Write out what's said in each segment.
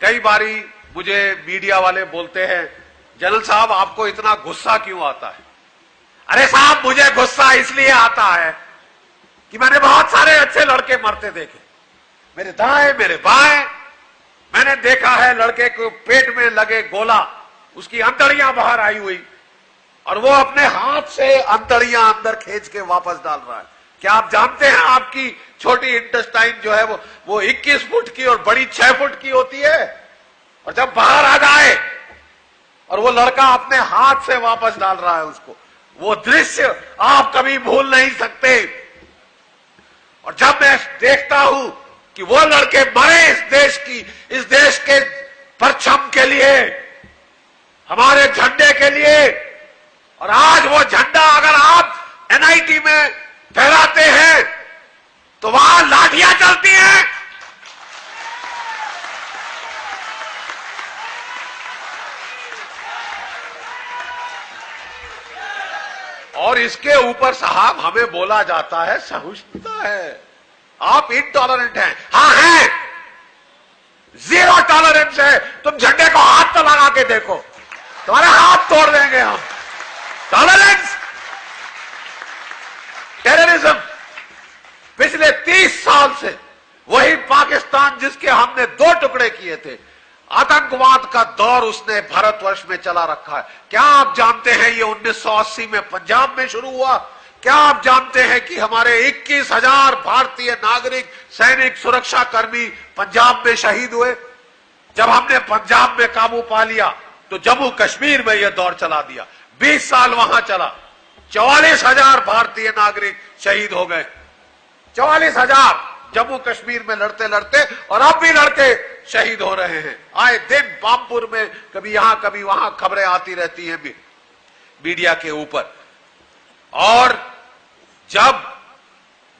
कई बारी मुझे मीडिया वाले बोलते हैं, जनरल साहब आपको इतना गुस्सा क्यों आता है? अरे साहब मुझे गुस्सा इसलिए आता है कि मैंने बहुत सारे अच्छे लड़के मरते देखे, मेरे दाएं मेरे बाएं। मैंने देखा है लड़के को पेट में लगे गोला, उसकी अंतड़ियां बाहर आई हुई और वो अपने हाथ से अंतड़ियां अंदर खींच के वापस डाल रहा है। क्या आप जानते हैं आपकी छोटी इंटेस्टाइन जो है वो 21 फुट की और बड़ी 6 फुट की होती है, और जब बाहर आ जाए और वो लड़का अपने हाथ से वापस डाल रहा है उसको, वो दृश्य आप कभी भूल नहीं सकते। और जब मैं देखता हूं कि वो लड़के मरे इस देश के परचम के लिए, हमारे झंडे के लिए, और आज वो झंडा अगर आप एनआईटी में फहराते हैं तो वहां लाठियां चलती हैं। और इसके ऊपर साहब हमें बोला जाता है सहिष्णुता है, आप इनटॉलरेंट हैं। हाँ हैं, जीरो टॉलरेंस है। तुम झंडे को हाथ तो लगा के देखो, तुम्हारे हाथ तोड़ देंगे हम। टॉलरेंस, टेररिज्म, पिछले 30 साल से वही पाकिस्तान जिसके हमने 2 टुकड़े किए थे, आतंकवाद का दौर उसने भारतवर्ष में चला रखा है। क्या आप जानते हैं ये 1980 में पंजाब में शुरू हुआ? क्या आप जानते हैं कि हमारे 21,000 भारतीय नागरिक, सैनिक, सुरक्षा कर्मी पंजाब में शहीद हुए? जब हमने पंजाब में काबू पा लिया तो जम्मू कश्मीर में यह दौर चला दिया। 20 साल वहां चला, 44,000 भारतीय नागरिक शहीद हो गए। 44,000 जम्मू कश्मीर में लड़ते लड़ते, और अब भी लड़के शहीद हो रहे हैं। आए दिन पामपुर में कभी यहां कभी वहां खबरें आती रहती हैं मीडिया के ऊपर। और जब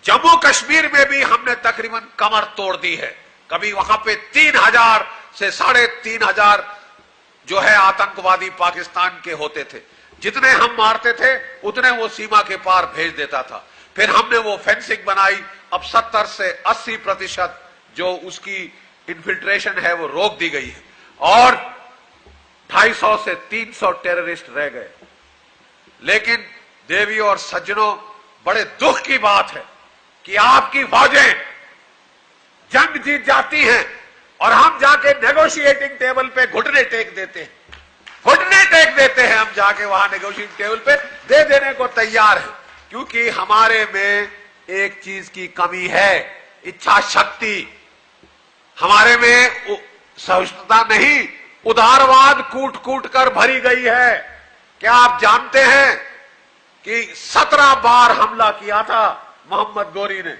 जम्मू कश्मीर में भी हमने तकरीबन कमर तोड़ दी है, कभी वहां पे 3,000 से 3,500 जो है आतंकवादी पाकिस्तान के होते थे। जितने हम मारते थे उतने वो सीमा के पार भेज देता था। फिर हमने वो फेंसिंग बनाई, अब 70 से 80% जो उसकी इन्फिल्ट्रेशन है वो रोक दी गई है, और 250 से 300 टेररिस्ट रह गए। लेकिन देवी और सज्जनों, बड़े दुख की बात है कि आपकी फौजें जंग जीत जाती हैं और हम जाके नेगोशिएटिंग टेबल पे घुटने टेक देते हैं। घुटने टेक देते हैं हम जाके वहां नेगोशिएटिंग टेबल पे, दे देने को तैयार है, क्योंकि हमारे में एक चीज की कमी है, इच्छा शक्ति। हमारे में सहिष्णुता नहीं, उदारवाद कूट कूट कर भरी गई है। क्या आप जानते हैं कि 17 बार हमला किया था मोहम्मद गोरी ने,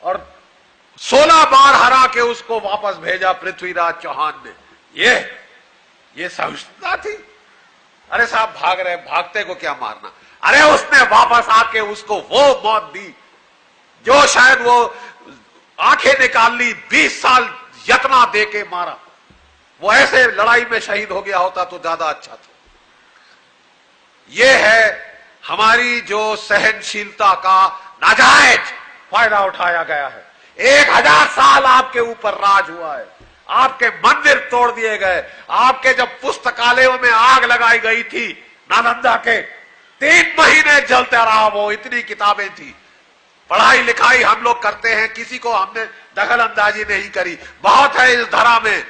और 16 बार हरा के उसको वापस भेजा पृथ्वीराज चौहान ने? ये सहिष्णुता थी? अरे साहब भाग रहे, भागते को क्या मारना? अरे उसने वापस आके उसको वो मौत दी जो शायद वो आंखें निकाल ली, 20 साल यतना दे के मारा। वो ऐसे लड़ाई में शहीद हो गया होता तो ज्यादा अच्छा था। ये है हमारी जो सहनशीलता का नाजायज फायदा उठाया गया है। 1000 साल आपके ऊपर राज हुआ है, आपके मंदिर तोड़ दिए गए, आपके जब पुस्तकालयों में आग लगाई गई थी नालंदा के, 3 महीने जलता रहा वो, इतनी किताबें थी। पढ़ाई लिखाई हम लोग करते हैं, किसी को हमने दखल अंदाजी नहीं करी। बहुत है इस धरा में,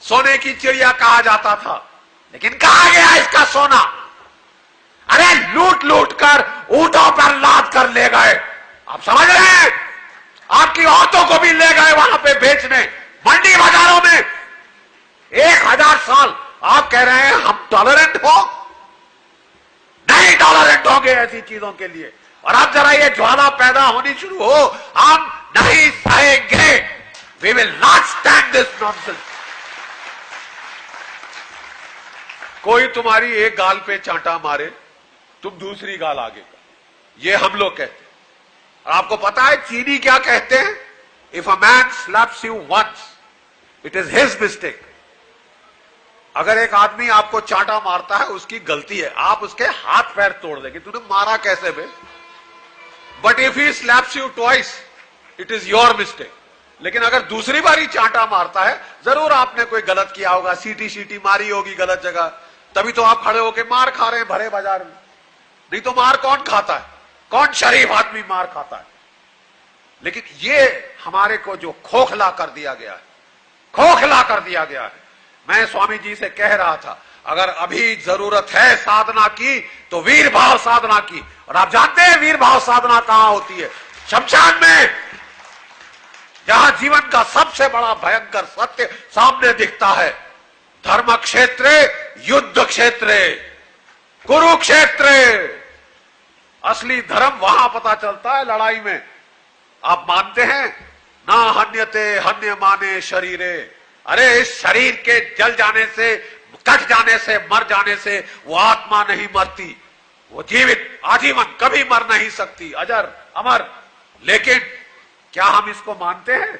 सोने की चिड़िया कहा जाता था, लेकिन कहा गया इसका सोना? अरे लूट लूट कर ऊंटों पर लाद कर ले गए। आप समझ रहे हैं? आपकी औरतों को भी ले गए वहां पे बेचने, मंडी बाजारों में। 1000 साल आप कह रहे हैं हम टॉलरेंट हो? नहीं टॉलरेंट होंगे ऐसी चीजों के लिए। और अब जरा ये ज्वाला पैदा होनी शुरू हो, हम नहीं सहेंगे। We will not stand this nonsense. कोई तुम्हारी एक गाल पे चांटा मारे, तुम दूसरी गाल आगे कर, ये हम लोग कहते हैं। और आपको पता है चीनी क्या कहते हैं? If a man slaps you once it is his mistake. अगर एक आदमी आपको चांटा मारता है उसकी गलती है, आप उसके हाथ पैर तोड़ देंगे, तूने मारा कैसे बे? But if he slaps you twice it is your mistake. लेकिन अगर दूसरी बारी चांटा मारता है, जरूर आपने कोई गलत किया होगा, सीटी मारी होगी गलत जगह, तभी तो आप खड़े होके मार खा रहे हैं भरे बाजार में। नहीं तो मार कौन खाता है? कौन शरीफ आदमी मार खाता है? लेकिन ये हमारे को जो खोखला कर दिया गया है, खोखला कर दिया गया है। मैं स्वामी जी से कह रहा था, अगर अभी जरूरत है साधना की तो वीर भाव साधना की। और आप जानते हैं वीर भाव साधना कहां होती है? शमशान में, जहां जीवन का सबसे बड़ा भयंकर सत्य सामने दिखता है। धर्म क्षेत्र, युद्ध क्षेत्र, कुरुक्षेत्र। असली धर्म वहां पता चलता है, लड़ाई में। आप मानते हैं ना हन्यते हन्य माने शरीरे। अरे इस शरीर के जल जाने से, कट जाने से, मर जाने से वो आत्मा नहीं मरती, वो जीवित आजीवन कभी मर नहीं सकती, अजर अमर। लेकिन क्या हम इसको मानते हैं?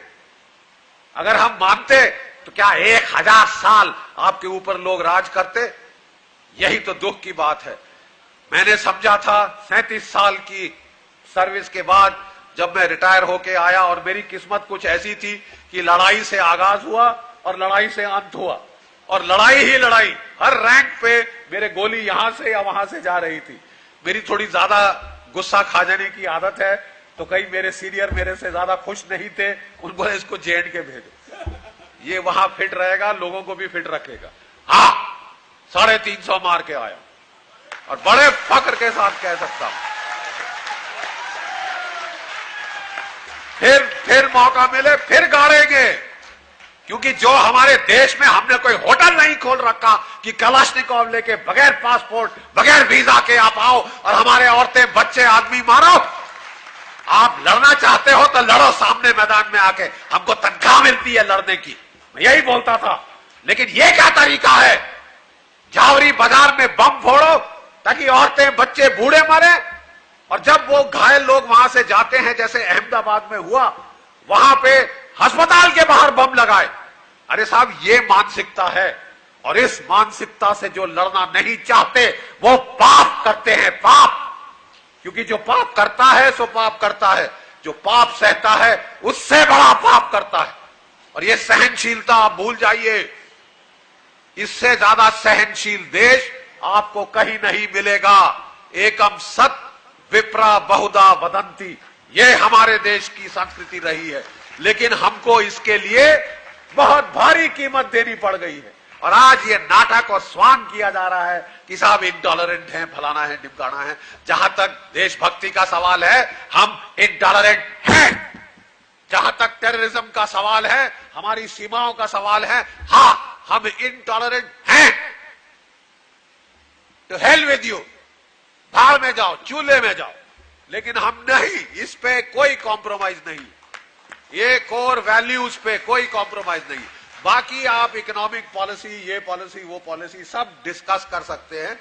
अगर हम मानते तो क्या 1000 साल आपके ऊपर लोग राज करते? यही तो दुख की बात है। मैंने समझा था 37 साल की सर्विस के बाद जब मैं रिटायर होके आया, और मेरी किस्मत कुछ ऐसी थी कि लड़ाई से आगाज हुआ और लड़ाई से अंत हुआ, और लड़ाई ही लड़ाई। हर रैंक पे मेरे गोली यहां से या वहां से जा रही थी। मेरी थोड़ी ज्यादा गुस्सा खा जाने की आदत है, तो कई मेरे सीनियर मेरे से ज्यादा खुश नहीं थे, उनको बोले इसको जेड के भेजो, ये वहां फिट रहेगा, लोगों को भी फिट रखेगा। हाँ, 350 मार के आया, और बड़े फक्र के साथ कह सकता हूं। फिर मौका मिले फिर गाड़ेंगे, क्योंकि जो हमारे देश में हमने कोई होटल नहीं खोल रखा कि कलाश्निकोव लेके बगैर पासपोर्ट, बगैर वीजा के आप आओ और हमारे औरतें, बच्चे, आदमी मारो। आप लड़ना चाहते हो तो लड़ो सामने मैदान में आके, हमको तनख्वाह मिलती है लड़ने की। मैं यही बोलता था। लेकिन ये क्या तरीका है? झावरी बाजार में बम फोड़ो ताकि औरतें, बच्चे, बूढ़े मरे, और जब वो घायल लोग वहां से जाते हैं, जैसे अहमदाबाद में हुआ, वहां पे अस्पताल के बाहर बम लगाए। अरे साहब, ये मानसिकता है, और इस मानसिकता से जो लड़ना नहीं चाहते वो पाप करते हैं, पाप। क्योंकि जो पाप करता है सो पाप करता है, जो पाप सहता है उससे बड़ा पाप करता है। और ये सहनशीलता आप भूल जाइए, इससे ज्यादा सहनशील देश आपको कहीं नहीं मिलेगा। एकम सत विप्रा बहुधा वदंती, ये हमारे देश की संस्कृति रही है। लेकिन हमको इसके लिए बहुत भारी कीमत देनी पड़ गई है। और आज ये नाटक और स्वांग किया जा रहा है कि साहब इंटॉलरेंट हैं, फलाना है, ढिमकाना है। जहां तक देशभक्ति का सवाल है, हम इंटॉलरेंट हैं। जहां तक टेररिज्म का सवाल है, हमारी सीमाओं का सवाल है, हां, हम इंटॉलरेंट हैं। तो हेल विद यू, भाड़ में जाओ, चूल्हे में जाओ। लेकिन हम नहीं, इस पे कोई कॉम्प्रोमाइज नहीं, ये कोर वैल्यूज पे कोई कॉम्प्रोमाइज नहीं। बाकी आप इकोनॉमिक पॉलिसी, ये पॉलिसी, वो पॉलिसी सब डिस्कस कर सकते हैं।